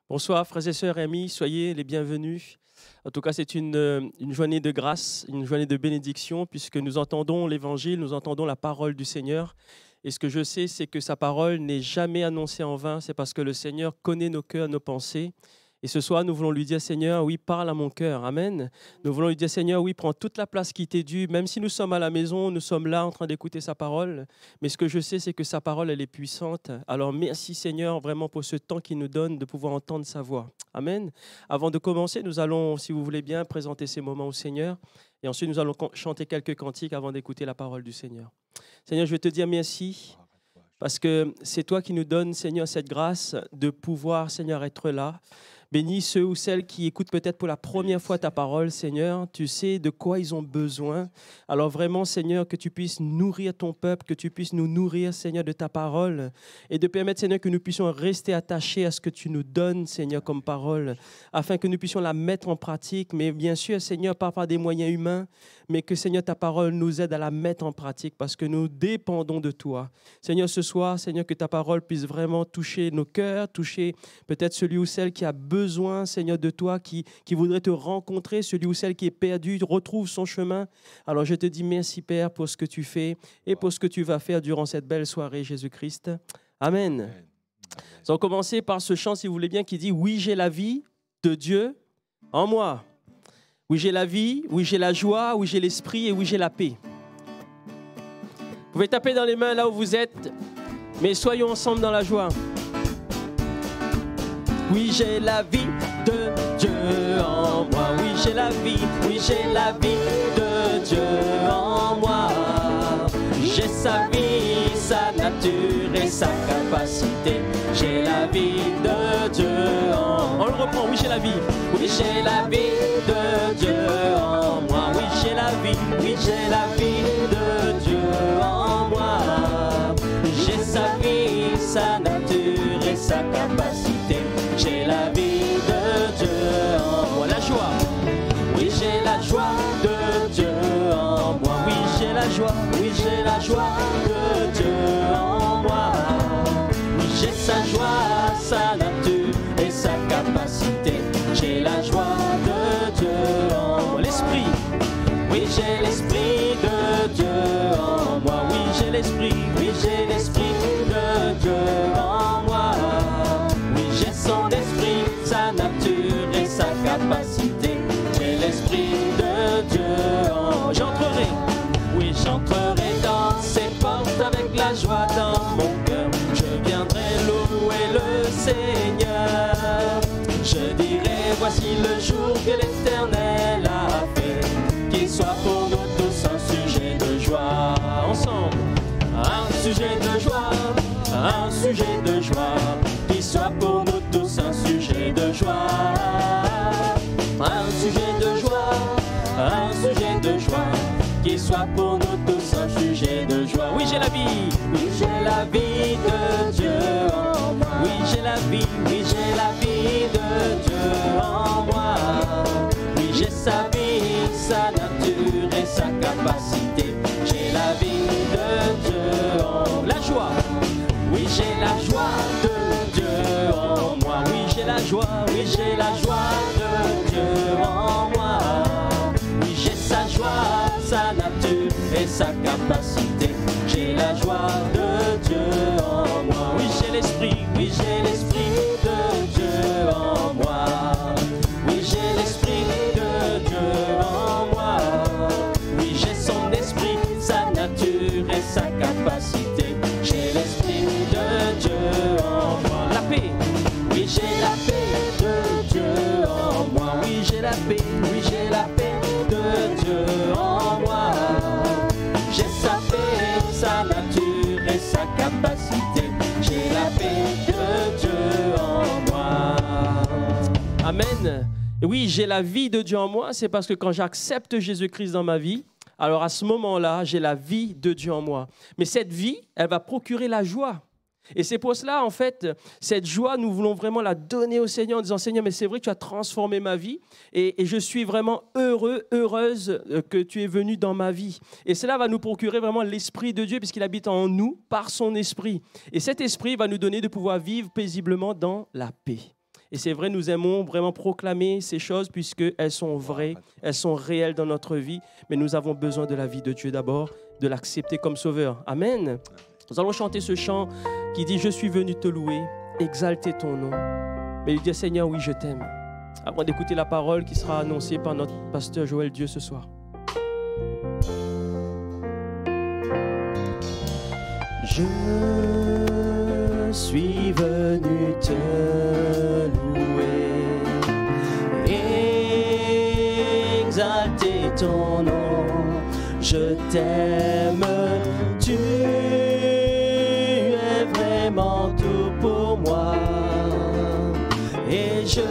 Bonsoir frères et sœurs et amis, soyez les bienvenus. En tout cas, c'est une journée de grâce, une journée de bénédiction, puisque nous entendons l'Évangile, nous entendons la parole du Seigneur. Et ce que je sais, c'est que sa parole n'est jamais annoncée en vain, c'est parce que le Seigneur connaît nos cœurs, nos pensées. Et ce soir, nous voulons lui dire, Seigneur, oui, parle à mon cœur. Amen. Nous voulons lui dire, Seigneur, oui, prends toute la place qui t'est due. Même si nous sommes à la maison, nous sommes là en train d'écouter sa parole. Mais ce que je sais, c'est que sa parole, elle est puissante. Alors merci, Seigneur, vraiment pour ce temps qu'il nous donne de pouvoir entendre sa voix. Amen. Avant de commencer, nous allons, si vous voulez bien, présenter ces moments au Seigneur. Et ensuite, nous allons chanter quelques cantiques avant d'écouter la parole du Seigneur. Seigneur, je veux te dire merci. Parce que c'est toi qui nous donnes, Seigneur, cette grâce de pouvoir, Seigneur, être là. Bénis ceux ou celles qui écoutent peut-être pour la première fois ta parole, Seigneur. Tu sais de quoi ils ont besoin. Alors vraiment, Seigneur, que tu puisses nourrir ton peuple, que tu puisses nous nourrir, Seigneur, de ta parole et de permettre, Seigneur, que nous puissions rester attachés à ce que tu nous donnes, Seigneur, comme parole, afin que nous puissions la mettre en pratique. Mais bien sûr, Seigneur, pas par des moyens humains, mais que, Seigneur, ta parole nous aide à la mettre en pratique parce que nous dépendons de toi. Seigneur, ce soir, Seigneur, que ta parole puisse vraiment toucher nos cœurs, toucher peut-être celui ou celle qui a besoin, Seigneur, de toi, qui voudrait te rencontrer, celui ou celle qui est perdu, retrouve son chemin. Alors, je te dis merci, Père, pour ce que tu fais et pour ce que tu vas faire durant cette belle soirée, Jésus-Christ. Amen. Nous allons commencer par ce chant, si vous voulez bien, qui dit « Oui, j'ai la vie de Dieu en moi ». Oui, j'ai la vie, oui, j'ai la joie, oui, j'ai l'esprit et oui, j'ai la paix. Vous pouvez taper dans les mains là où vous êtes, mais soyons ensemble dans la joie. Oui, j'ai la vie de Dieu en moi. Oui, j'ai la vie, oui, j'ai la vie de Dieu en moi. J'ai sa vie, sa nature et sa capacité. J'ai la vie de Dieu en moi. On le reprend, oui, j'ai la vie. Oui, j'ai la vie de Dieu en moi. Oui, j'ai la vie, oui, j'ai la vie de Dieu en moi. J'ai sa vie, sa nature et sa capacité. J'ai la vie de Dieu en moi. La joie, oui, j'ai la joie de Dieu en moi. Oui, j'ai la joie, oui, j'ai la joie de Dieu en moi. Oui, j'ai sa joie, sa nature et sa capacité. J'ai la joie de Dieu en moi. L'esprit, oui, j'ai l'esprit de Dieu en moi. Oui, j'ai l'esprit, oui, j'ai l'esprit de Dieu en moi. Oui, j'ai son esprit, sa nature et sa capacité. J'ai l'esprit de Dieu en moi. J'entrerai, oui, j'entrerai dans ses portes avec la joie dans mon cœur. Je viendrai louer le Seigneur. Je dirai, voici le jour que l'Éternel a fait. Qu'il soit pour nous tous un sujet de joie. Ensemble, un sujet de joie, un sujet de joie. Qu'il soit pour nous tous un sujet de joie. Un sujet de joie, un sujet de joie. Qu'il soit pour nous tous un sujet de joie. Oui, j'ai la vie, oui, j'ai la vie de Dieu en moi. Oui, j'ai la vie, oui, j'ai la vie de Dieu en moi. Oui, j'ai sa vie, sa nature et sa capacité. J'ai la vie de Dieu en moi. La joie, oui, j'ai la joie de Dieu en moi. Oui, j'ai la joie, oui, j'ai la joie de Dieu en moi. Oui, j'ai sa joie, sa nature et sa capacité. J'ai la joie de Dieu en moi. Oui, j'ai l'esprit, oui, j'ai l'esprit de Dieu en moi. Oui, j'ai l'esprit de Dieu en moi. Oui, j'ai son esprit, sa nature et sa capacité. J'ai l'esprit de Dieu en moi. La paix, oui, j'ai la paix de Dieu en moi. Oui, j'ai la paix, oui, j'ai la paix de Dieu en moi. J'ai sa paix, sa nature et sa capacité. J'ai la paix de Dieu en moi. Amen. Et oui, j'ai la vie de Dieu en moi, c'est parce que quand j'accepte Jésus-Christ dans ma vie, alors à ce moment-là, j'ai la vie de Dieu en moi. Mais cette vie, elle va procurer la joie. Et c'est pour cela, en fait, cette joie, nous voulons vraiment la donner au Seigneur en disant, Seigneur, mais c'est vrai que tu as transformé ma vie et je suis vraiment heureux, heureuse que tu es venu dans ma vie. Et cela va nous procurer vraiment l'Esprit de Dieu puisqu'il habite en nous par son Esprit. Et cet Esprit va nous donner de pouvoir vivre paisiblement dans la paix. Et c'est vrai, nous aimons vraiment proclamer ces choses puisqu'elles sont vraies, elles sont réelles dans notre vie. Mais nous avons besoin de la vie de Dieu d'abord, de l'accepter comme sauveur. Amen. Nous allons chanter ce chant qui dit « Je suis venu te louer, exalter ton nom ». Mais lui dire « Seigneur, oui, je t'aime ». Avant d'écouter la parole qui sera annoncée par notre pasteur Joël Dieu ce soir. Je suis venu te louer, exalter ton nom. Je t'aime, tu es vraiment tout pour moi. Et je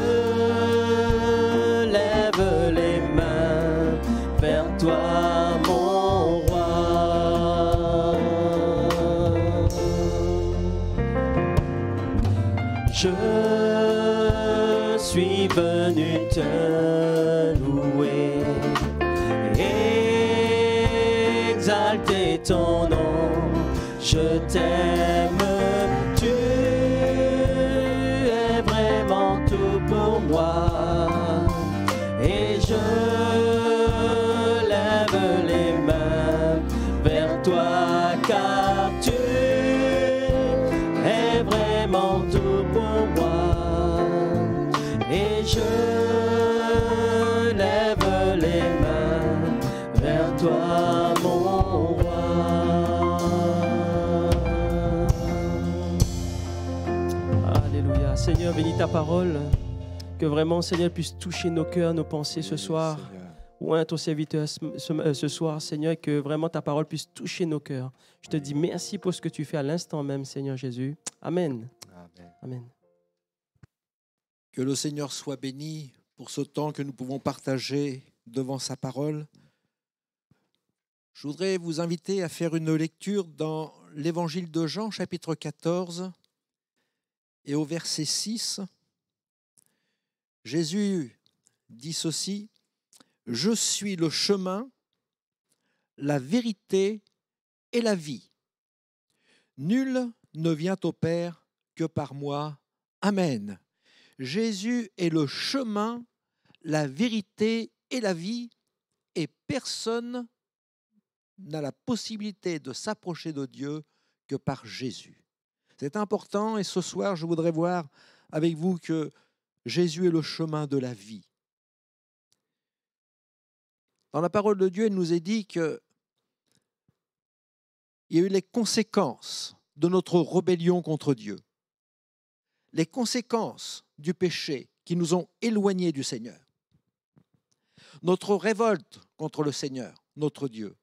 lève les mains vers toi, mon roi. Je suis venu te louer, exalter ton nom. Je t'aime, tu es vraiment tout pour moi. Et je lève les mains vers toi, car tu es vraiment tout pour moi. Et je lève les mains vers toi, mon roi. Alléluia. Seigneur, bénis ta parole. Que vraiment, Seigneur, puisse toucher nos cœurs, nos pensées ce soir. Oint ton serviteur ce soir, Seigneur, que vraiment ta parole puisse toucher nos cœurs. Je te dis merci pour ce que tu fais à l'instant même, Seigneur Jésus. Amen. Amen. Amen. Que le Seigneur soit béni pour ce temps que nous pouvons partager devant sa parole. Je voudrais vous inviter à faire une lecture dans l'évangile de Jean, chapitre 14, et au verset 6. Jésus dit ceci: « Je suis le chemin, la vérité et la vie. Nul ne vient au Père que par moi. Amen. » Jésus est le chemin, la vérité et la vie, et personne n'a la possibilité de s'approcher de Dieu que par Jésus. C'est important, et ce soir, je voudrais voir avec vous que Jésus est le chemin de la vie. Dans la parole de Dieu, il nous est dit qu'il y a eu les conséquences de notre rébellion contre Dieu, les conséquences du péché qui nous ont éloignés du Seigneur, notre révolte contre le Seigneur, notre Dieu,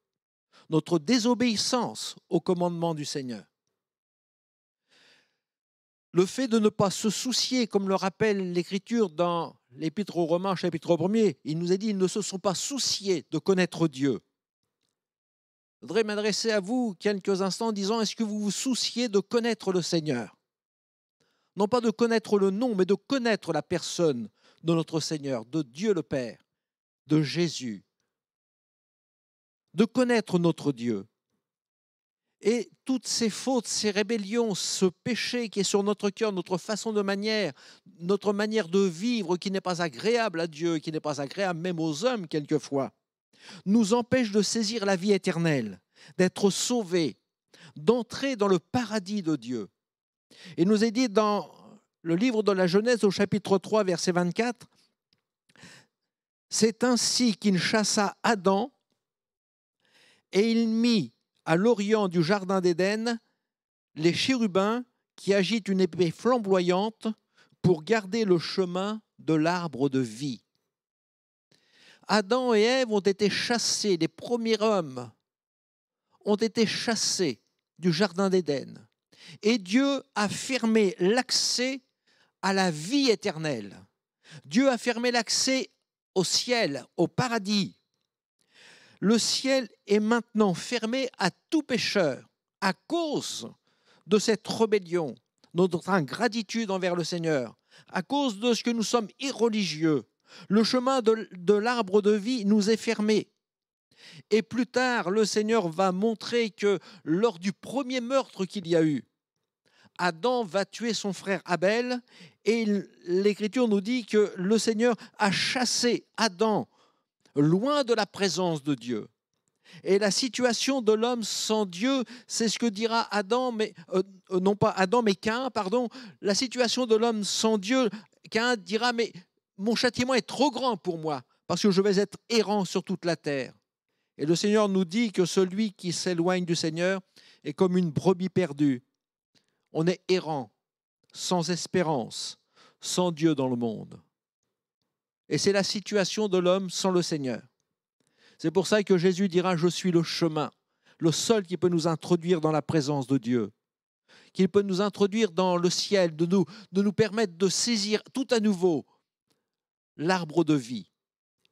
notre désobéissance au commandement du Seigneur, le fait de ne pas se soucier, comme le rappelle l'Écriture dans l'Épître aux Romains, chapitre 1er, il nous est dit, ils ne se sont pas souciés de connaître Dieu. Je voudrais m'adresser à vous quelques instants en disant, est-ce que vous vous souciez de connaître le Seigneur? Non pas de connaître le nom, mais de connaître la personne de notre Seigneur, de Dieu le Père, de Jésus, de connaître notre Dieu. Et toutes ces fautes, ces rébellions, ce péché qui est sur notre cœur, notre façon de manière, notre manière de vivre qui n'est pas agréable à Dieu, qui n'est pas agréable même aux hommes quelquefois, nous empêchent de saisir la vie éternelle, d'être sauvés, d'entrer dans le paradis de Dieu. Il nous est dit dans le livre de la Genèse au chapitre 3, verset 24, « C'est ainsi qu'il chassa Adam et il mit à l'orient du jardin d'Éden les chérubins qui agitent une épée flamboyante pour garder le chemin de l'arbre de vie. » Adam et Ève ont été chassés, les premiers hommes ont été chassés du jardin d'Éden. Et Dieu a fermé l'accès à la vie éternelle. Dieu a fermé l'accès au ciel, au paradis. Le ciel est maintenant fermé à tout pécheur à cause de cette rébellion, notre ingratitude envers le Seigneur, à cause de ce que nous sommes irreligieux. Le chemin de l'arbre de vie nous est fermé. Et plus tard, le Seigneur va montrer que lors du premier meurtre qu'il y a eu, Adam va tuer son frère Abel et l'Écriture nous dit que le Seigneur a chassé Adam loin de la présence de Dieu. Et la situation de l'homme sans Dieu, c'est ce que dira Adam, mais non pas Adam, mais Caïn, pardon. La situation de l'homme sans Dieu, Caïn dira, mais mon châtiment est trop grand pour moi, parce que je vais être errant sur toute la terre. Et le Seigneur nous dit que celui qui s'éloigne du Seigneur est comme une brebis perdue. On est errant, sans espérance, sans Dieu dans le monde. Et c'est la situation de l'homme sans le Seigneur. C'est pour ça que Jésus dira « Je suis le chemin », le seul qui peut nous introduire dans la présence de Dieu, qui peut nous introduire dans le ciel, de nous permettre de saisir tout à nouveau l'arbre de vie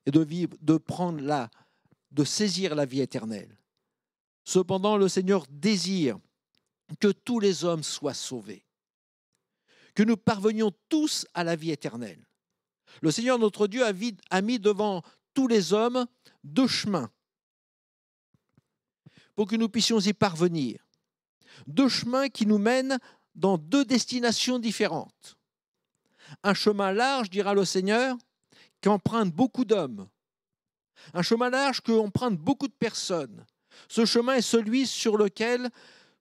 et de saisir la vie éternelle. Cependant, le Seigneur désire que tous les hommes soient sauvés, que nous parvenions tous à la vie éternelle. Le Seigneur notre Dieu a mis devant tous les hommes 2 chemins pour que nous puissions y parvenir. 2 chemins qui nous mènent dans 2 destinations différentes. Un chemin large, dira le Seigneur, qui emprunte beaucoup d'hommes. Un chemin large qui emprunte beaucoup de personnes. Ce chemin est celui sur lequel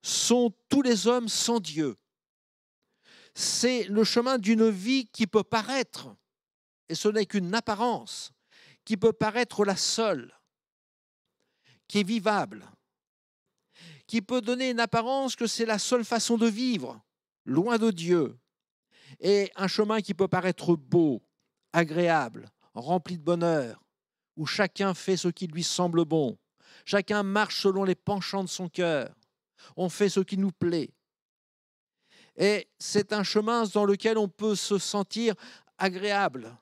sont tous les hommes sans Dieu. C'est le chemin d'une vie qui peut paraître, et ce n'est qu'une apparence, qui peut paraître la seule, qui est vivable, qui peut donner une apparence que c'est la seule façon de vivre, loin de Dieu, et un chemin qui peut paraître beau, agréable, rempli de bonheur, où chacun fait ce qui lui semble bon, chacun marche selon les penchants de son cœur, on fait ce qui nous plaît. Et c'est un chemin dans lequel on peut se sentir agréable,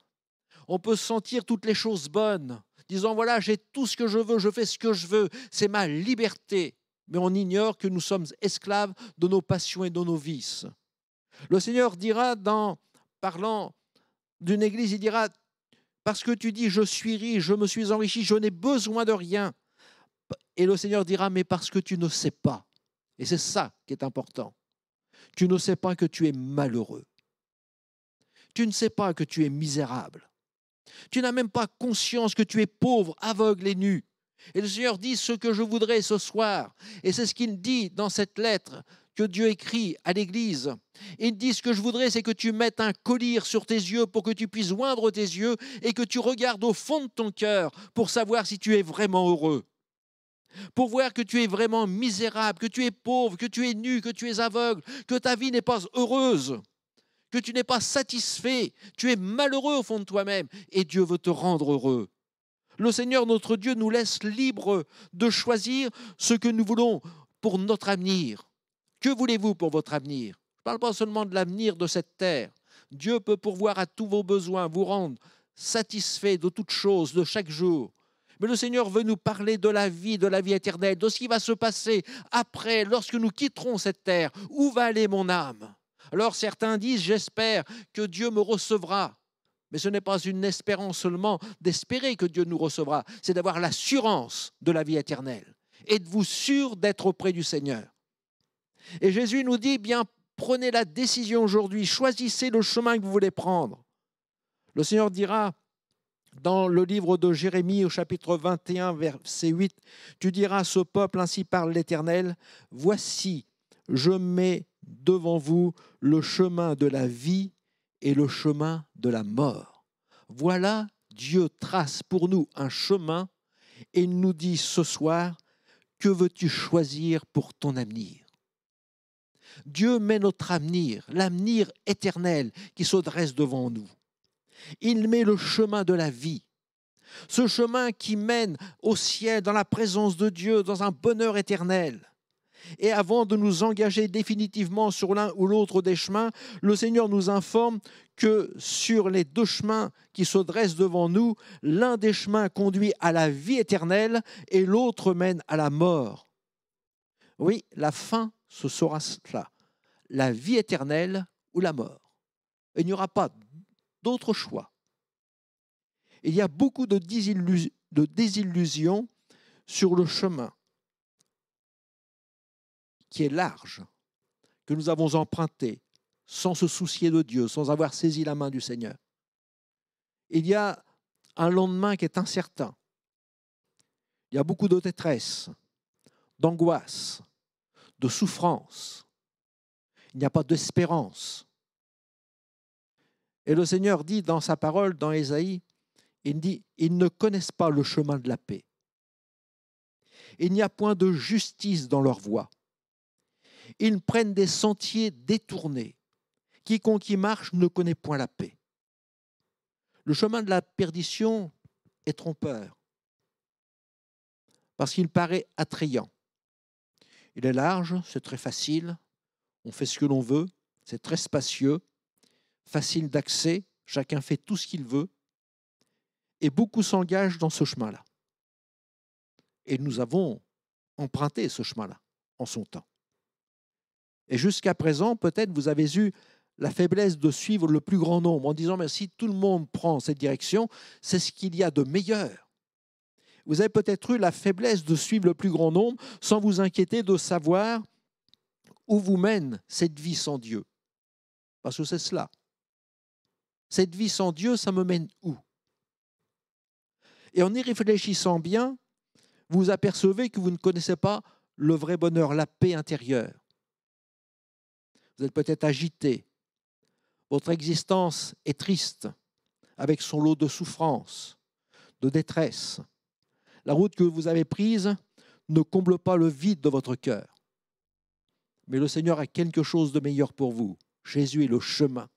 on peut sentir toutes les choses bonnes, disant voilà, j'ai tout ce que je veux, je fais ce que je veux, c'est ma liberté. Mais on ignore que nous sommes esclaves de nos passions et de nos vices. Le Seigneur dira, parlant d'une église, il dira parce que tu dis je suis riche, je me suis enrichi, je n'ai besoin de rien. Et le Seigneur dira mais parce que tu ne sais pas. Et c'est ça qui est important. Tu ne sais pas que tu es malheureux. Tu ne sais pas que tu es misérable. Tu n'as même pas conscience que tu es pauvre, aveugle et nu. Et le Seigneur dit ce que je voudrais ce soir. Et c'est ce qu'il dit dans cette lettre que Dieu écrit à l'Église. Il dit ce que je voudrais, c'est que tu mettes un collier sur tes yeux pour que tu puisses oindre tes yeux et que tu regardes au fond de ton cœur pour savoir si tu es vraiment heureux. Pour voir que tu es vraiment misérable, que tu es pauvre, que tu es nu, que tu es aveugle, que ta vie n'est pas heureuse, que tu n'es pas satisfait, tu es malheureux au fond de toi-même et Dieu veut te rendre heureux. Le Seigneur notre Dieu nous laisse libres de choisir ce que nous voulons pour notre avenir. Que voulez-vous pour votre avenir? Je ne parle pas seulement de l'avenir de cette terre. Dieu peut pourvoir à tous vos besoins, vous rendre satisfait de toutes choses, de chaque jour. Mais le Seigneur veut nous parler de la vie éternelle, de ce qui va se passer après, lorsque nous quitterons cette terre. Où va aller mon âme? Alors certains disent, j'espère que Dieu me recevra. Mais ce n'est pas une espérance seulement d'espérer que Dieu nous recevra, c'est d'avoir l'assurance de la vie éternelle. Êtes-vous sûr d'être auprès du Seigneur? Et Jésus nous dit, bien, prenez la décision aujourd'hui, choisissez le chemin que vous voulez prendre. Le Seigneur dira, dans le livre de Jérémie au chapitre 21, verset 8, tu diras à ce peuple, ainsi parle l'Éternel, voici, je mets devant vous le chemin de la vie et le chemin de la mort. Voilà, Dieu trace pour nous un chemin et il nous dit ce soir, que veux-tu choisir pour ton avenir? Dieu met notre avenir, l'avenir éternel qui se dresse devant nous. Il met le chemin de la vie, ce chemin qui mène au ciel, dans la présence de Dieu, dans un bonheur éternel. Et avant de nous engager définitivement sur l'un ou l'autre des chemins, le Seigneur nous informe que sur les 2 chemins qui se dressent devant nous, l'un des chemins conduit à la vie éternelle et l'autre mène à la mort. Oui, la fin, ce sera cela, la vie éternelle ou la mort. Il n'y aura pas d'autre choix. Il y a beaucoup de désillusions sur le chemin qui est large, que nous avons emprunté sans se soucier de Dieu, sans avoir saisi la main du Seigneur. Il y a un lendemain qui est incertain. Il y a beaucoup de détresse, d'angoisse, de souffrance. Il n'y a pas d'espérance. Et le Seigneur dit dans sa parole, dans Ésaïe, il dit « Ils ne connaissent pas le chemin de la paix. Il n'y a point de justice dans leur voie. Ils prennent des sentiers détournés. Quiconque y marche ne connaît point la paix. » Le chemin de la perdition est trompeur, parce qu'il paraît attrayant. Il est large, c'est très facile, on fait ce que l'on veut, c'est très spacieux, facile d'accès, chacun fait tout ce qu'il veut, et beaucoup s'engagent dans ce chemin-là. Et nous avons emprunté ce chemin-là en son temps. Et jusqu'à présent, peut-être vous avez eu la faiblesse de suivre le plus grand nombre en disant « mais si tout le monde prend cette direction, c'est ce qu'il y a de meilleur ». Vous avez peut-être eu la faiblesse de suivre le plus grand nombre sans vous inquiéter de savoir où vous mène cette vie sans Dieu. Parce que c'est cela. Cette vie sans Dieu, ça me mène où? Et en y réfléchissant bien, vous apercevez que vous ne connaissez pas le vrai bonheur, la paix intérieure. Vous êtes peut-être agité. Votre existence est triste, avec son lot de souffrance, de détresse. La route que vous avez prise ne comble pas le vide de votre cœur. Mais le Seigneur a quelque chose de meilleur pour vous. Jésus est le chemin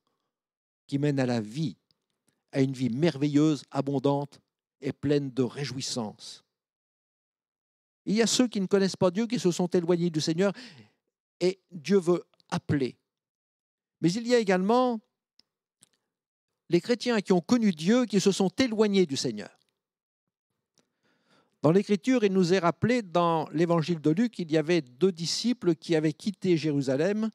qui mène à la vie, à une vie merveilleuse, abondante et pleine de réjouissance. Il y a ceux qui ne connaissent pas Dieu, qui se sont éloignés du Seigneur, et Dieu veut appeler. Mais il y a également les chrétiens qui ont connu Dieu, qui se sont éloignés du Seigneur. Dans l'Écriture, il nous est rappelé dans l'Évangile de Luc, il y avait 2 disciples qui avaient quitté Jérusalem.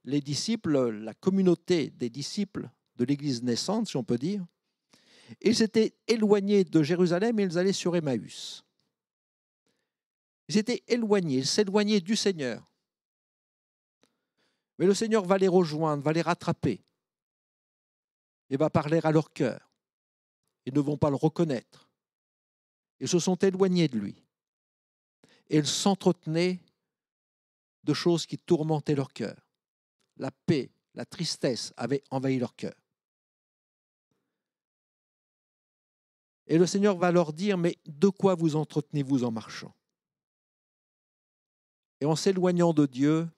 Les disciples, la communauté des disciples de l'Église naissante, si on peut dire. Ils s'étaient éloignés de Jérusalem et ils allaient sur Emmaüs. Ils s'étaient éloignés, ils s'éloignaient du Seigneur. Mais le Seigneur va les rejoindre, va les rattraper. Et va parler à leur cœur. Ils ne vont pas le reconnaître. Ils se sont éloignés de lui. Et ils s'entretenaient de choses qui tourmentaient leur cœur. La paix, la tristesse avaient envahi leur cœur. Et le Seigneur va leur dire, mais de quoi vous entretenez-vous en marchant? Et en s'éloignant de Dieu,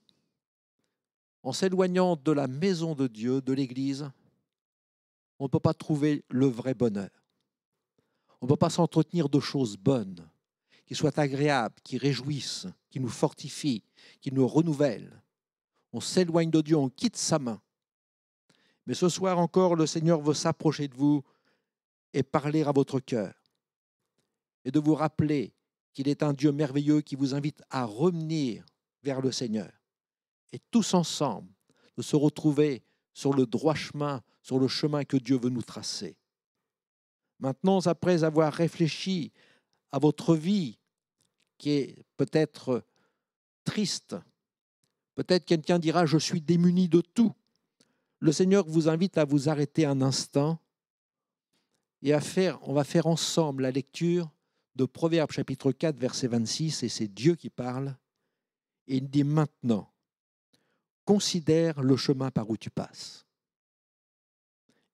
en s'éloignant de la maison de Dieu, de l'Église, on ne peut pas trouver le vrai bonheur. On ne peut pas s'entretenir de choses bonnes, qui soient agréables, qui réjouissent, qui nous fortifient, qui nous renouvellent. On s'éloigne de Dieu, on quitte sa main. Mais ce soir encore, le Seigneur veut s'approcher de vous et parler à votre cœur. Et de vous rappeler qu'il est un Dieu merveilleux qui vous invite à revenir vers le Seigneur. Et tous ensemble, de se retrouver sur le droit chemin, sur le chemin que Dieu veut nous tracer. Maintenant, après avoir réfléchi à votre vie qui est peut-être triste, peut-être quelqu'un dira « je suis démuni de tout ». Le Seigneur vous invite à vous arrêter un instant et on va faire ensemble la lecture de Proverbes chapitre 4, verset 26, et c'est Dieu qui parle. Et il dit maintenant, considère le chemin par où tu passes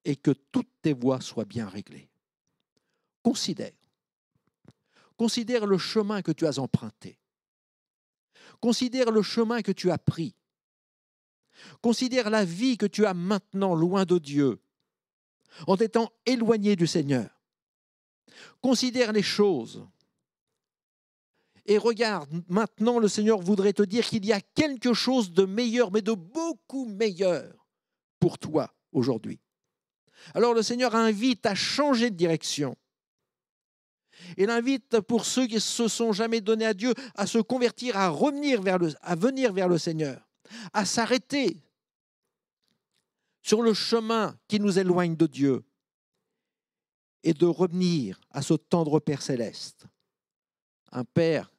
et que toutes tes voies soient bien réglées. Considère. Considère le chemin que tu as emprunté. Considère le chemin que tu as pris. Considère la vie que tu as maintenant loin de Dieu, en étant éloigné du Seigneur. Considère les choses. Et regarde, maintenant le Seigneur voudrait te dire qu'il y a quelque chose de meilleur, mais de beaucoup meilleur pour toi aujourd'hui. Alors le Seigneur invite à changer de direction. Il invite pour ceux qui ne se sont jamais donnés à Dieu à se convertir, à venir vers le Seigneur, à s'arrêter sur le chemin qui nous éloigne de Dieu et de revenir à ce tendre Père céleste. Un Père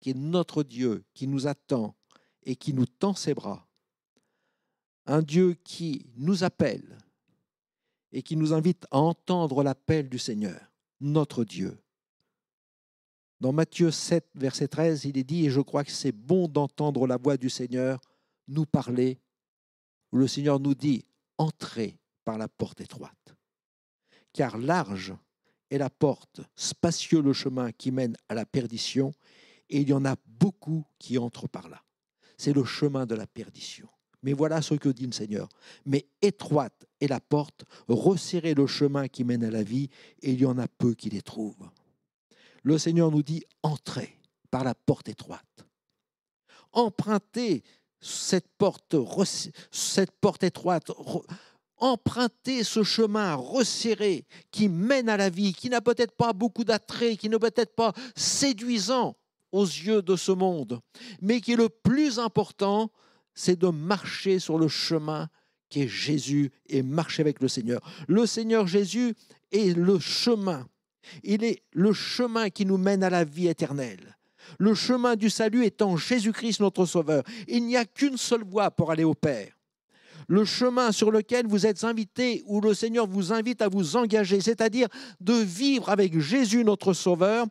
qui est notre Dieu, qui nous attend et qui nous tend ses bras un Dieu qui nous appelle et qui nous invite à entendre l'appel du Seigneur, notre Dieu. Dans Matthieu 7, verset 13, il est dit, et je crois que c'est bon d'entendre la voix du Seigneur nous parler, où le Seigneur nous dit, entrez par la porte étroite. Car large est la porte, spacieux le chemin qui mène à la perdition, et il y en a beaucoup qui entrent par là. C'est le chemin de la perdition. Mais voilà ce que dit le Seigneur. Mais étroite est la porte, resserrez le chemin qui mène à la vie, et il y en a peu qui les trouvent. Le Seigneur nous dit, entrez par la porte étroite. Empruntez cette porte étroite, empruntez ce chemin resserré qui mène à la vie, qui n'a peut-être pas beaucoup d'attrait, qui n'est peut-être pas séduisant aux yeux de ce monde, mais qui est le plus important, c'est de marcher sur le chemin qui est Jésus et marcher avec le Seigneur. Le Seigneur Jésus est le chemin. Il est le chemin qui nous mène à la vie éternelle. Le chemin du salut est en Jésus-Christ notre Sauveur. Il n'y a qu'une seule voie pour aller au Père. Le chemin sur lequel vous êtes invités, où le Seigneur vous invite à vous engager, c'est-à-dire de vivre avec Jésus notre Sauveur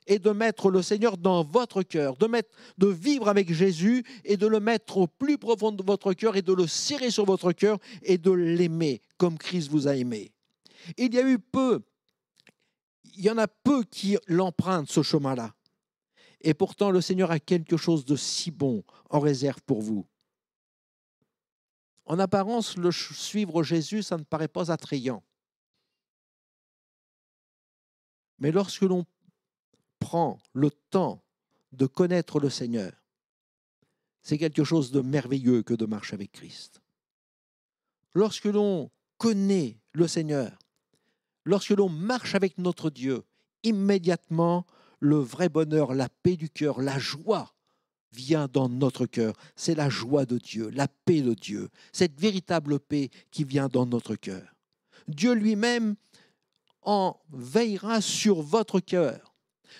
et de mettre le Seigneur dans votre cœur, de vivre avec Jésus et de le mettre au plus profond de votre cœur et de le serrer sur votre cœur et de l'aimer comme Christ vous a aimé. Il y en a peu qui l'empruntent, ce chemin-là. Et pourtant, le Seigneur a quelque chose de si bon en réserve pour vous. En apparence, suivre Jésus, ça ne paraît pas attrayant. Mais lorsque l'on prend le temps de connaître le Seigneur, c'est quelque chose de merveilleux que de marcher avec Christ. Lorsque l'on connaît le Seigneur, lorsque l'on marche avec notre Dieu, immédiatement, le vrai bonheur, la paix du cœur, la joie vient dans notre cœur. C'est la joie de Dieu, la paix de Dieu, cette véritable paix qui vient dans notre cœur. Dieu lui-même en veillera sur votre cœur.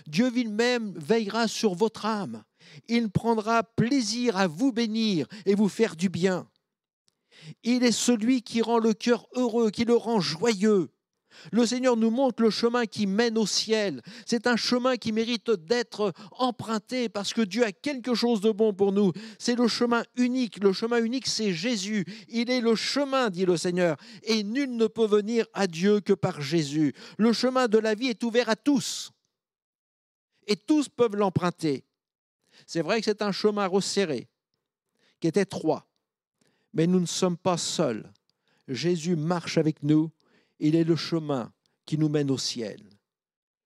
Dieu lui-même veillera sur votre âme. Il prendra plaisir à vous bénir et vous faire du bien. Il est celui qui rend le cœur heureux, qui le rend joyeux. Le Seigneur nous montre le chemin qui mène au ciel. C'est un chemin qui mérite d'être emprunté parce que Dieu a quelque chose de bon pour nous. C'est le chemin unique. Le chemin unique, c'est Jésus. Il est le chemin, dit le Seigneur. Et nul ne peut venir à Dieu que par Jésus. Le chemin de la vie est ouvert à tous. Et tous peuvent l'emprunter. C'est vrai que c'est un chemin resserré, qui est étroit. Mais nous ne sommes pas seuls. Jésus marche avec nous. Il est le chemin qui nous mène au ciel.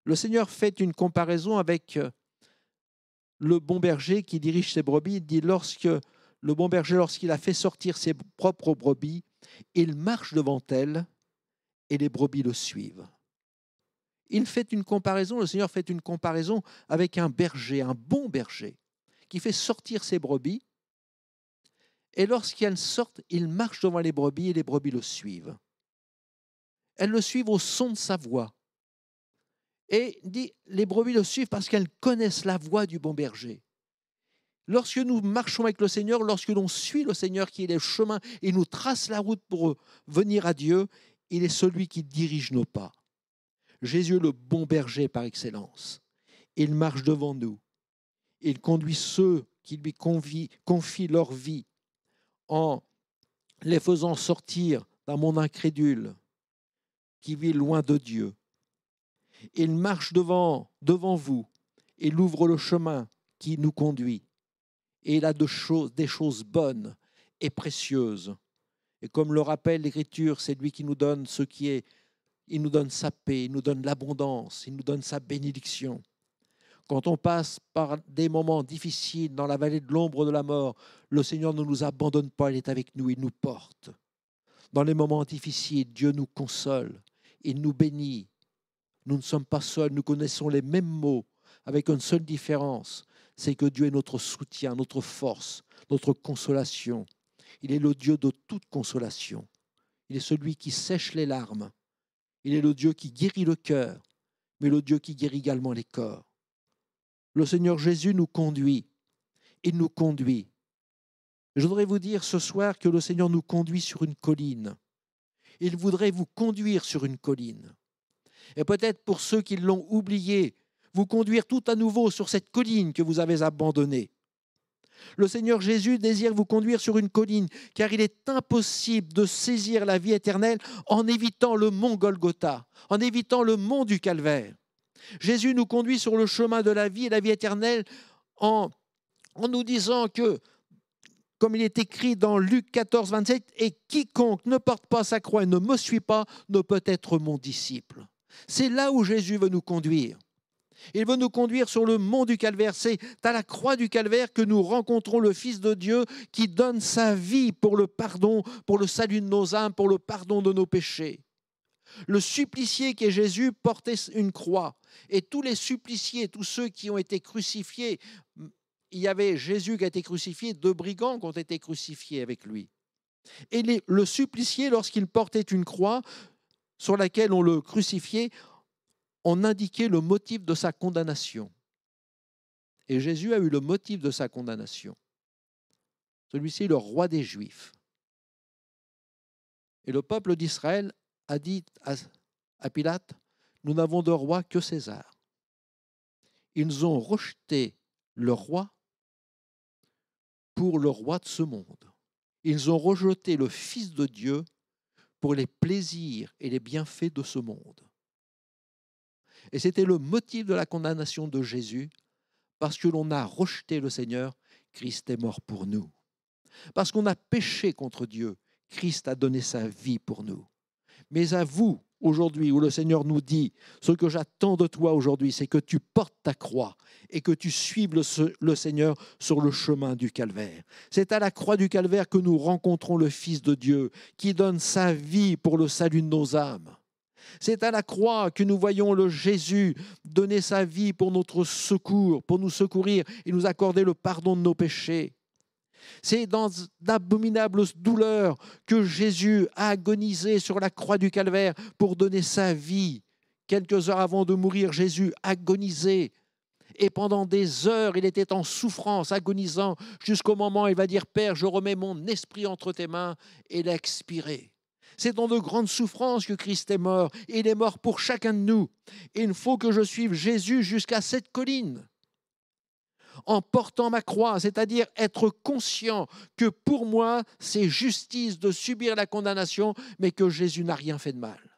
Le Seigneur fait une comparaison avec le bon berger qui dirige ses brebis. Il dit lorsque le bon berger, lorsqu'il a fait sortir ses propres brebis, il marche devant elles et les brebis le suivent. Il fait une comparaison, le Seigneur fait une comparaison avec un berger, un bon berger, qui fait sortir ses brebis. Et lorsqu'elles sortent, il marche devant les brebis et les brebis le suivent. Elles le suivent au son de sa voix. Et dit, les brebis le suivent parce qu'elles connaissent la voix du bon berger. Lorsque nous marchons avec le Seigneur, lorsque l'on suit le Seigneur qui est le chemin et nous trace la route pour venir à Dieu, il est celui qui dirige nos pas. Jésus est le bon berger par excellence. Il marche devant nous. Il conduit ceux qui lui confient leur vie en les faisant sortir d'un monde incrédule qui vit loin de Dieu. Il marche devant vous. Il ouvre le chemin qui nous conduit. Et il a des choses bonnes et précieuses. Et comme le rappelle l'Écriture, c'est lui qui nous donne ce qui est. Il nous donne sa paix, il nous donne l'abondance, il nous donne sa bénédiction. Quand on passe par des moments difficiles dans la vallée de l'ombre de la mort, le Seigneur ne nous abandonne pas, il est avec nous, il nous porte. Dans les moments difficiles, Dieu nous console, il nous bénit. Nous ne sommes pas seuls, nous connaissons les mêmes mots, avec une seule différence, c'est que Dieu est notre soutien, notre force, notre consolation. Il est le Dieu de toute consolation. Il est celui qui sèche les larmes. Il est le Dieu qui guérit le cœur, mais le Dieu qui guérit également les corps. Le Seigneur Jésus nous conduit. Il nous conduit. Je voudrais vous dire ce soir que le Seigneur nous conduit sur une colline. Il voudrait vous conduire sur une colline. Et peut-être pour ceux qui l'ont oublié, vous conduire tout à nouveau sur cette colline que vous avez abandonnée. Le Seigneur Jésus désire vous conduire sur une colline, car il est impossible de saisir la vie éternelle en évitant le mont Golgotha, en évitant le mont du Calvaire. Jésus nous conduit sur le chemin de la vie et la vie éternelle en nous disant que, comme il est écrit dans Luc 14, 27, « Et quiconque ne porte pas sa croix et ne me suit pas ne peut être mon disciple. » C'est là où Jésus veut nous conduire. Il veut nous conduire sur le mont du Calvaire. C'est à la croix du Calvaire que nous rencontrons le Fils de Dieu qui donne sa vie pour le pardon, pour le salut de nos âmes, pour le pardon de nos péchés. Le supplicié qui est Jésus portait une croix. Et tous les suppliciés, tous ceux qui ont été crucifiés, il y avait Jésus qui a été crucifié, 2 brigands qui ont été crucifiés avec lui. Et le supplicié, lorsqu'il portait une croix sur laquelle on le crucifiait, on indiquait le motif de sa condamnation. Et Jésus a eu le motif de sa condamnation. Celui-ci est le roi des Juifs. Et le peuple d'Israël a dit à Pilate, « Nous n'avons de roi que César. » Ils ont rejeté le roi pour le roi de ce monde. Ils ont rejeté le Fils de Dieu pour les plaisirs et les bienfaits de ce monde. Et c'était le motif de la condamnation de Jésus, parce que l'on a rejeté le Seigneur, Christ est mort pour nous. Parce qu'on a péché contre Dieu, Christ a donné sa vie pour nous. Mais à vous, aujourd'hui, où le Seigneur nous dit, ce que j'attends de toi aujourd'hui, c'est que tu portes ta croix et que tu suives le Seigneur sur le chemin du Calvaire. C'est à la croix du Calvaire que nous rencontrons le Fils de Dieu qui donne sa vie pour le salut de nos âmes. C'est à la croix que nous voyons le Jésus donner sa vie pour notre secours, pour nous secourir et nous accorder le pardon de nos péchés. C'est dans d'abominables douleurs que Jésus a agonisé sur la croix du Calvaire pour donner sa vie. Quelques heures avant de mourir, Jésus agonisait. Et pendant des heures, il était en souffrance, agonisant, jusqu'au moment où il va dire « Père, je remets mon esprit entre tes mains » et il a expiré. C'est dans de grandes souffrances que Christ est mort. Et il est mort pour chacun de nous. Et il faut que je suive Jésus jusqu'à cette colline. En portant ma croix, c'est-à-dire être conscient que pour moi, c'est justice de subir la condamnation, mais que Jésus n'a rien fait de mal.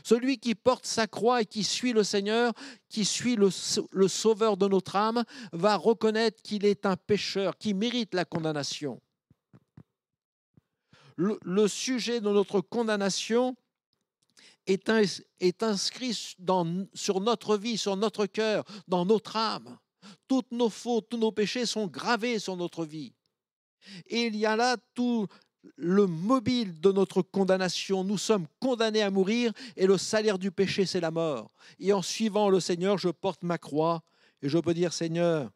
Celui qui porte sa croix et qui suit le Seigneur, qui suit le Sauveur de notre âme, va reconnaître qu'il est un pécheur, qui mérite la condamnation. Le sujet de notre condamnation est inscrit sur notre vie, sur notre cœur, dans notre âme. Toutes nos fautes, tous nos péchés sont gravés sur notre vie. Et il y a là tout le mobile de notre condamnation. Nous sommes condamnés à mourir et le salaire du péché, c'est la mort. Et en suivant le Seigneur, je porte ma croix et je peux dire, Seigneur,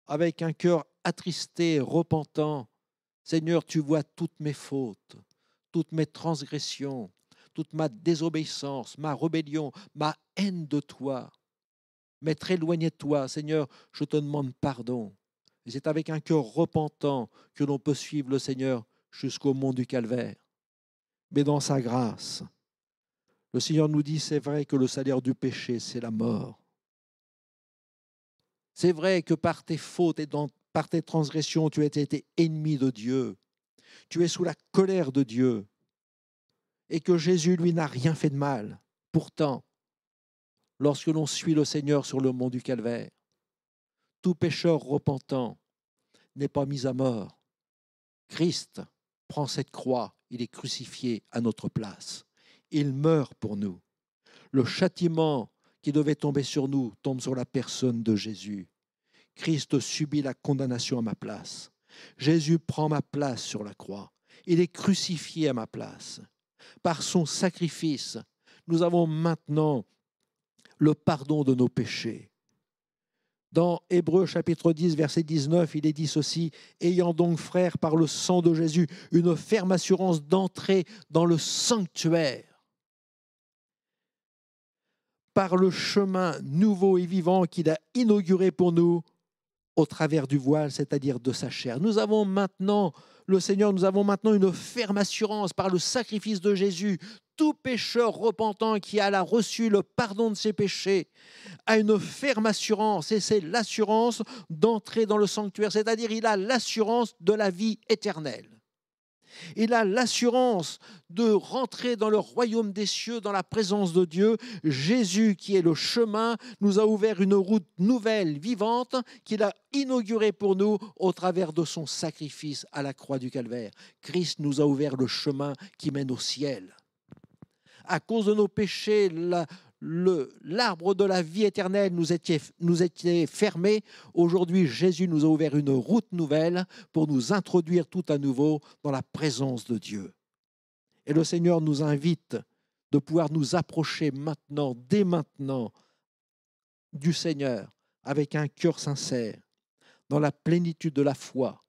avec un cœur attristé, repentant, Seigneur, tu vois toutes mes fautes, toutes mes transgressions, toute ma désobéissance, ma rébellion, ma haine de toi. M'être éloigné de toi, Seigneur, je te demande pardon. Et c'est avec un cœur repentant que l'on peut suivre le Seigneur jusqu'au mont du Calvaire. Mais dans sa grâce, le Seigneur nous dit, c'est vrai que le salaire du péché, c'est la mort. C'est vrai que par tes fautes et par tes transgressions, tu as été ennemi de Dieu. Tu es sous la colère de Dieu. Et que Jésus, lui, n'a rien fait de mal. Pourtant, lorsque l'on suit le Seigneur sur le mont du Calvaire, tout pécheur repentant n'est pas mis à mort. Christ prend cette croix, il est crucifié à notre place. Il meurt pour nous. Le châtiment qui devait tomber sur nous tombe sur la personne de Jésus. Christ subit la condamnation à ma place. Jésus prend ma place sur la croix. Il est crucifié à ma place. Par son sacrifice, nous avons maintenant le pardon de nos péchés. Dans Hébreux chapitre 10, verset 19, il est dit ceci, « Ayant donc, frères, par le sang de Jésus, une ferme assurance d'entrer dans le sanctuaire, par le chemin nouveau et vivant qu'il a inauguré pour nous, au travers du voile, c'est-à-dire de sa chair. Nous avons maintenant, le Seigneur, nous avons maintenant une ferme assurance par le sacrifice de Jésus. Tout pécheur repentant qui a reçu le pardon de ses péchés a une ferme assurance, et c'est l'assurance d'entrer dans le sanctuaire, c'est-à-dire il a l'assurance de la vie éternelle. Il a l'assurance de rentrer dans le royaume des cieux, dans la présence de Dieu. Jésus, qui est le chemin, nous a ouvert une route nouvelle, vivante, qu'il a inaugurée pour nous au travers de son sacrifice à la croix du Calvaire. Christ nous a ouvert le chemin qui mène au ciel. À cause de nos péchés, l'arbre de la vie éternelle nous était fermé. Aujourd'hui, Jésus nous a ouvert une route nouvelle pour nous introduire tout à nouveau dans la présence de Dieu. Et le Seigneur nous invite de pouvoir nous approcher maintenant, dès maintenant, du Seigneur avec un cœur sincère, dans la plénitude de la foi,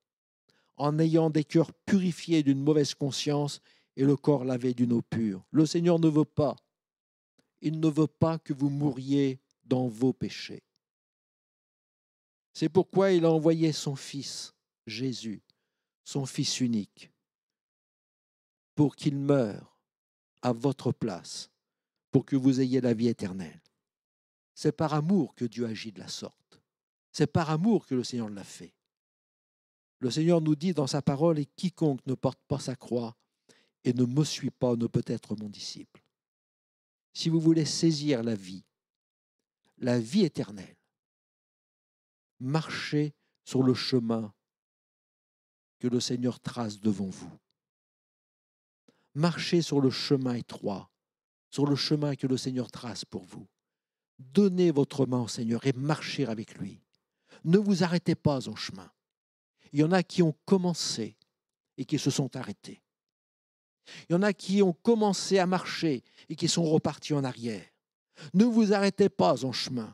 en ayant des cœurs purifiés d'une mauvaise conscience et le corps lavé d'une eau pure. Le Seigneur ne veut pas. Il ne veut pas que vous mouriez dans vos péchés. C'est pourquoi il a envoyé son Fils, Jésus, son Fils unique, pour qu'il meure à votre place, pour que vous ayez la vie éternelle. C'est par amour que Dieu agit de la sorte. C'est par amour que le Seigneur l'a fait. Le Seigneur nous dit dans sa parole, « Et quiconque ne porte pas sa croix et ne me suit pas ne peut être mon disciple. » Si vous voulez saisir la vie éternelle, marchez sur le chemin que le Seigneur trace devant vous. Marchez sur le chemin étroit, sur le chemin que le Seigneur trace pour vous. Donnez votre main au Seigneur et marchez avec lui. Ne vous arrêtez pas en chemin. Il y en a qui ont commencé et qui se sont arrêtés. Il y en a qui ont commencé à marcher et qui sont repartis en arrière. Ne vous arrêtez pas en chemin.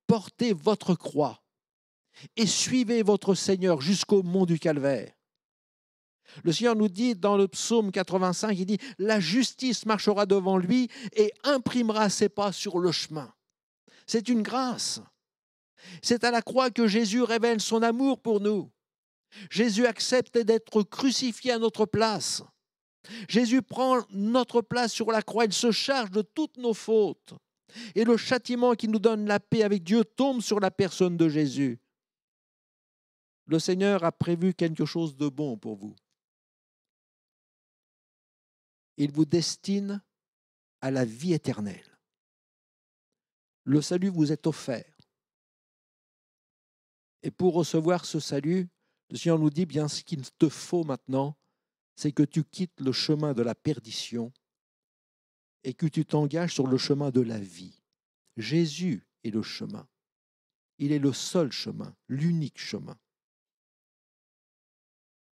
Portez votre croix et suivez votre Seigneur jusqu'au mont du Calvaire. Le Seigneur nous dit dans le psaume 85, il dit « La justice marchera devant lui et imprimera ses pas sur le chemin. » C'est une grâce. C'est à la croix que Jésus révèle son amour pour nous. Jésus accepte d'être crucifié à notre place. Jésus prend notre place sur la croix, il se charge de toutes nos fautes. Et le châtiment qui nous donne la paix avec Dieu tombe sur la personne de Jésus. Le Seigneur a prévu quelque chose de bon pour vous. Il vous destine à la vie éternelle. Le salut vous est offert. Et pour recevoir ce salut, le Seigneur nous dit bien ce qu'il te faut maintenant, c'est que tu quittes le chemin de la perdition et que tu t'engages sur le chemin de la vie. Jésus est le chemin. Il est le seul chemin, l'unique chemin.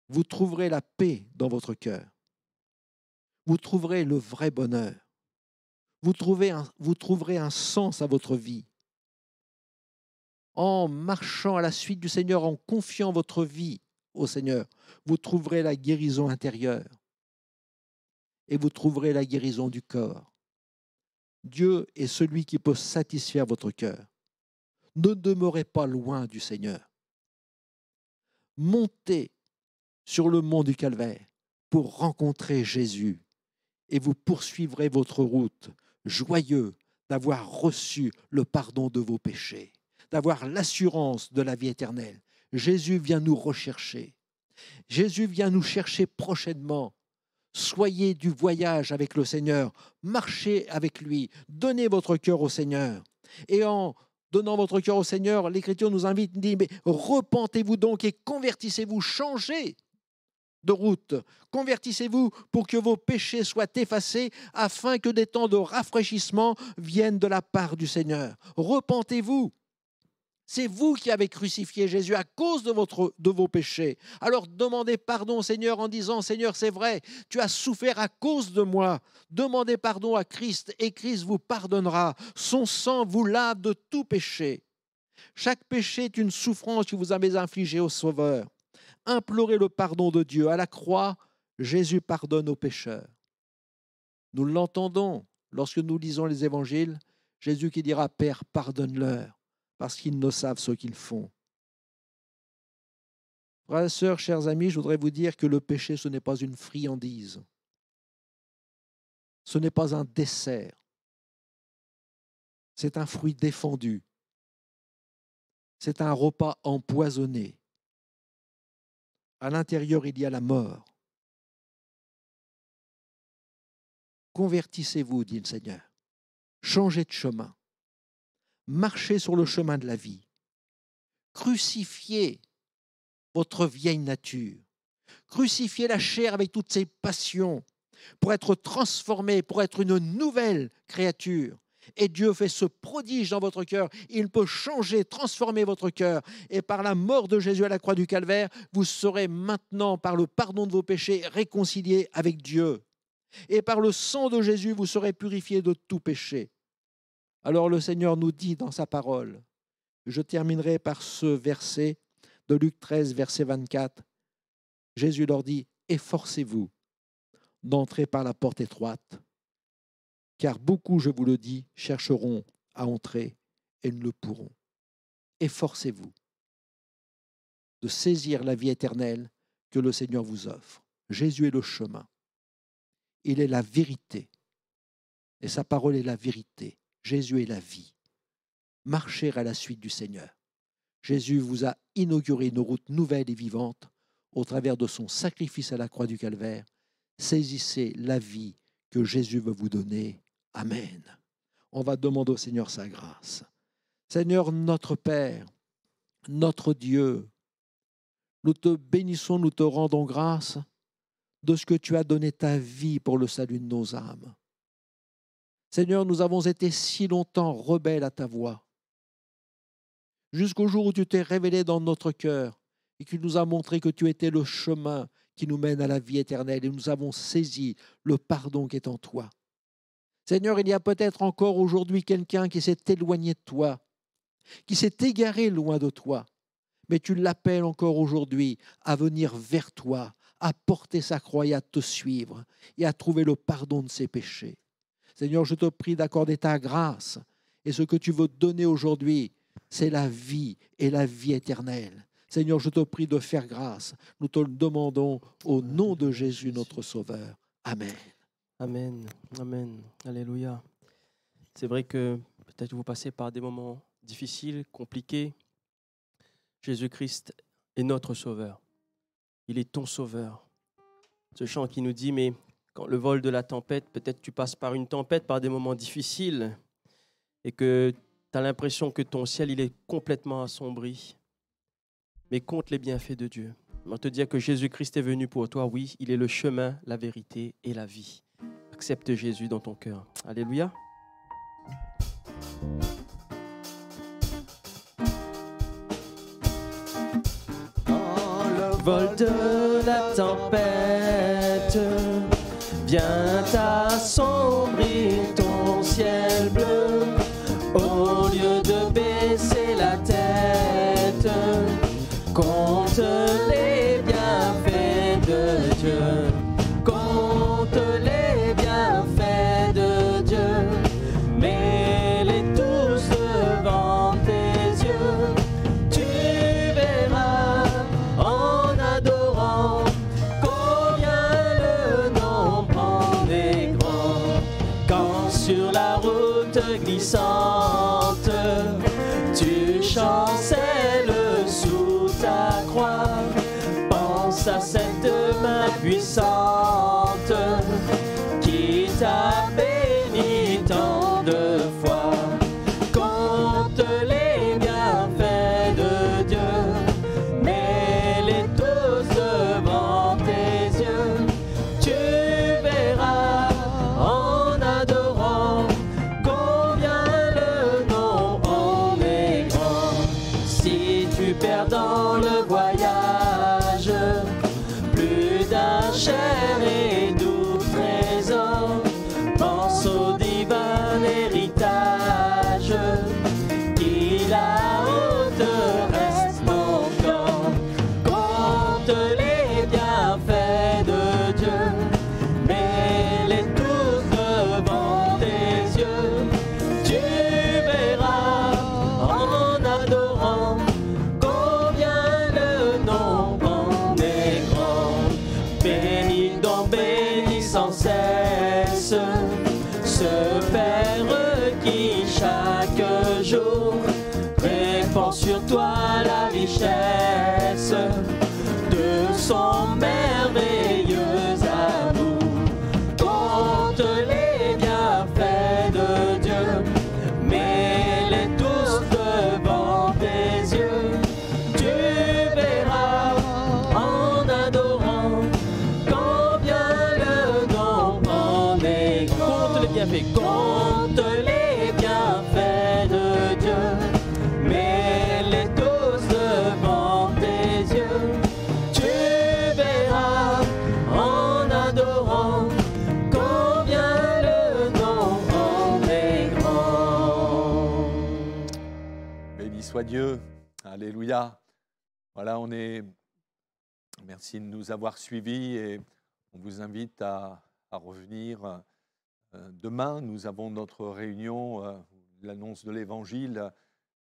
Vous trouverez la paix dans votre cœur. Vous trouverez le vrai bonheur. Vous trouverez un sens à votre vie. En marchant à la suite du Seigneur, en confiant votre vie au Seigneur, vous trouverez la guérison intérieure et vous trouverez la guérison du corps. Dieu est celui qui peut satisfaire votre cœur. Ne demeurez pas loin du Seigneur. Montez sur le mont du Calvaire pour rencontrer Jésus et vous poursuivrez votre route joyeux d'avoir reçu le pardon de vos péchés, d'avoir l'assurance de la vie éternelle. Jésus vient nous rechercher. Jésus vient nous chercher prochainement. Soyez du voyage avec le Seigneur, marchez avec lui, donnez votre cœur au Seigneur. Et en donnant votre cœur au Seigneur, l'Écriture nous invite, dit, mais repentez-vous donc et convertissez-vous, changez de route. Convertissez-vous pour que vos péchés soient effacés afin que des temps de rafraîchissement viennent de la part du Seigneur. Repentez-vous. C'est vous qui avez crucifié Jésus à cause de vos péchés. Alors demandez pardon au Seigneur en disant « Seigneur, c'est vrai, tu as souffert à cause de moi. Demandez pardon à Christ et Christ vous pardonnera. Son sang vous lave de tout péché. Chaque péché est une souffrance que vous avez infligée au Sauveur. Implorez le pardon de Dieu. À la croix, Jésus pardonne aux pécheurs. Nous l'entendons lorsque nous lisons les évangiles. Jésus qui dira « Père, pardonne-leur, parce qu'ils ne savent ce qu'ils font. » Frères et sœurs, chers amis, je voudrais vous dire que le péché, ce n'est pas une friandise. Ce n'est pas un dessert. C'est un fruit défendu. C'est un repas empoisonné. À l'intérieur, il y a la mort. Convertissez-vous, dit le Seigneur. Changez de chemin. Marchez sur le chemin de la vie. Crucifiez votre vieille nature. Crucifiez la chair avec toutes ses passions pour être transformé, pour être une nouvelle créature. Et Dieu fait ce prodige dans votre cœur. Il peut changer, transformer votre cœur. Et par la mort de Jésus à la croix du Calvaire, vous serez maintenant, par le pardon de vos péchés, réconciliés avec Dieu. Et par le sang de Jésus, vous serez purifiés de tout péché. Alors le Seigneur nous dit dans sa parole, je terminerai par ce verset de Luc 13, verset 24. Jésus leur dit, efforcez-vous d'entrer par la porte étroite, car beaucoup, je vous le dis, chercheront à entrer et ne le pourront. Efforcez-vous de saisir la vie éternelle que le Seigneur vous offre. Jésus est le chemin. Il est la vérité. Et sa parole est la vérité. Jésus est la vie. Marchez à la suite du Seigneur. Jésus vous a inauguré une route nouvelle et vivante au travers de son sacrifice à la croix du Calvaire. Saisissez la vie que Jésus veut vous donner. Amen. On va demander au Seigneur sa grâce. Seigneur, notre Père, notre Dieu, nous te bénissons, nous te rendons grâce de ce que tu as donné ta vie pour le salut de nos âmes. Seigneur, nous avons été si longtemps rebelles à ta voix, jusqu'au jour où tu t'es révélé dans notre cœur et que tu nous as montré que tu étais le chemin qui nous mène à la vie éternelle et nous avons saisi le pardon qui est en toi. Seigneur, il y a peut-être encore aujourd'hui quelqu'un qui s'est éloigné de toi, qui s'est égaré loin de toi, mais tu l'appelles encore aujourd'hui à venir vers toi, à porter sa croix et à te suivre et à trouver le pardon de ses péchés. Seigneur, je te prie d'accorder ta grâce et ce que tu veux donner aujourd'hui, c'est la vie et la vie éternelle. Seigneur, je te prie de faire grâce. Nous te le demandons au nom de Jésus, notre Sauveur. Amen. Amen. Amen. Alléluia. C'est vrai que peut-être vous passez par des moments difficiles, compliqués. Jésus-Christ est notre Sauveur. Il est ton Sauveur. Ce chant qui nous dit, mais quand le vol de la tempête, peut-être tu passes par une tempête, par des moments difficiles et que tu as l'impression que ton ciel il est complètement assombri. Mais compte les bienfaits de Dieu. On te dit que Jésus-Christ est venu pour toi. Oui, il est le chemin, la vérité et la vie. Accepte Jésus dans ton cœur. Alléluia. Quand le vol de la tempête vient assombrir ton ciel bleu, au lieu de baisser la tête, compte les bienfaits de Dieu. Compte les bienfaits de Dieu. Mets-les tous devant tes yeux. Tu verras en adorant combien le nombre en est grand. Quand sur la route glissante, tu chancelles sous ta croix. Pense à cette main puissante qui t'a béni tant de fois. Compte les bienfaits de Dieu, mets-les tous devant tes yeux. Tu verras en adorant combien le ce Père qui chaque jour répand sur toi la richesse de son merveilleux amour. Compte les bienfaits de Dieu, mets-les tous devant tes yeux. Tu verras en adorant combien le nombre est grand. Compte les bienfaits, compte les bienfaits de Dieu, mets-les tous devant tes yeux. Tu verras en adorant combien le nombre est grand. Béni soit Dieu. Alléluia. Voilà, merci de nous avoir suivis et on vous invite à revenir. Demain, nous avons notre réunion, l'annonce de l'Évangile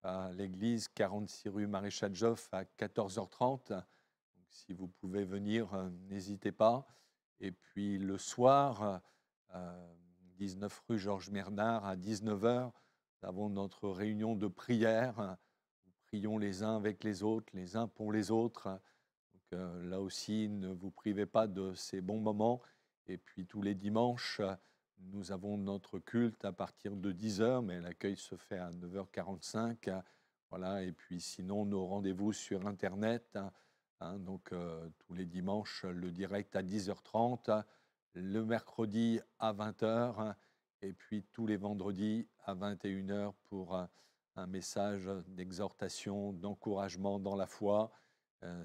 à l'église 46 rue Maréchal Joffre à 14h30. Donc, si vous pouvez venir, n'hésitez pas. Et puis le soir, 19 rue Georges Bernard à 19h, nous avons notre réunion de prière. Nous prions les uns avec les autres, les uns pour les autres. Donc, là aussi, ne vous privez pas de ces bons moments. Et puis tous les dimanches, nous avons notre culte à partir de 10h, mais l'accueil se fait à 9h45. Voilà, et puis sinon, nos rendez-vous sur Internet. Donc, tous les dimanches, le direct à 10h30, le mercredi à 20h, et puis tous les vendredis à 21h pour un message d'exhortation, d'encouragement dans la foi.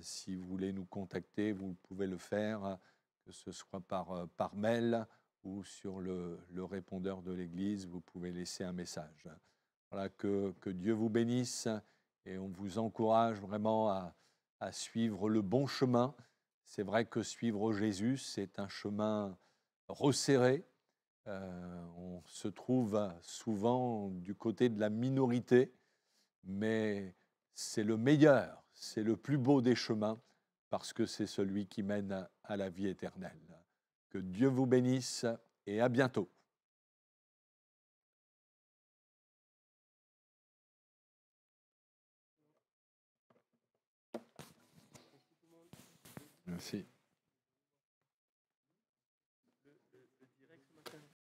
Si vous voulez nous contacter, vous pouvez le faire, que ce soit par mail ou sur le répondeur de l'Église, vous pouvez laisser un message. Voilà, que Dieu vous bénisse et on vous encourage vraiment à suivre le bon chemin. C'est vrai que suivre Jésus, c'est un chemin resserré. On se trouve souvent du côté de la minorité, mais c'est le meilleur, c'est le plus beau des chemins parce que c'est celui qui mène à la vie éternelle. Que Dieu vous bénisse et à bientôt. Merci.